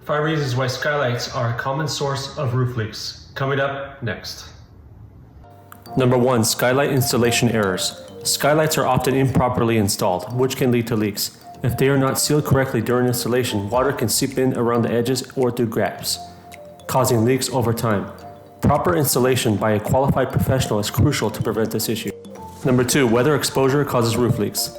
5 reasons why skylights are a common source of roof leaks. Coming up next. Number 1. Skylight installation errors. Skylights are often improperly installed, which can lead to leaks. If they are not sealed correctly during installation, water can seep in around the edges or through gaps, causing leaks over time. Proper installation by a qualified professional is crucial to prevent this issue. Number 2. Weather exposure causes roof leaks.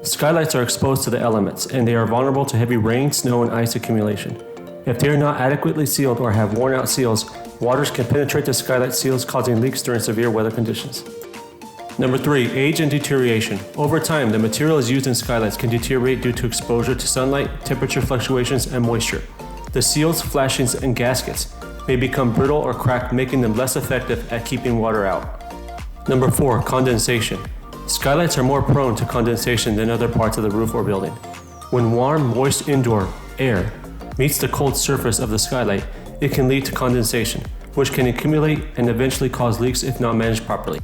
Skylights are exposed to the elements, and they are vulnerable to heavy rain, snow, and ice accumulation. If they are not adequately sealed or have worn out seals, waters can penetrate the skylight seals, causing leaks during severe weather conditions. Number 3. Age and deterioration. Over time, the materials used in skylights can deteriorate due to exposure to sunlight, temperature fluctuations, and moisture. The seals, flashings, and gaskets may become brittle or cracked, making them less effective at keeping water out. Number 4. Condensation. Skylights are more prone to condensation than other parts of the roof or building. When warm, moist indoor air meets the cold surface of the skylight, it can lead to condensation, which can accumulate and eventually cause leaks if not managed properly.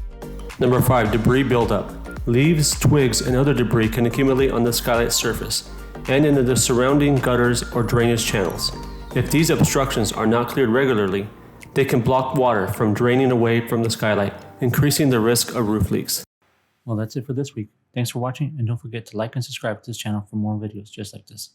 Number 5. Debris buildup. Leaves, twigs, and other debris can accumulate on the skylight surface and in the surrounding gutters or drainage channels. If these obstructions are not cleared regularly, they can block water from draining away from the skylight, increasing the risk of roof leaks. Well, that's it for this week. Thanks for watching, and don't forget to like and subscribe to this channel for more videos just like this.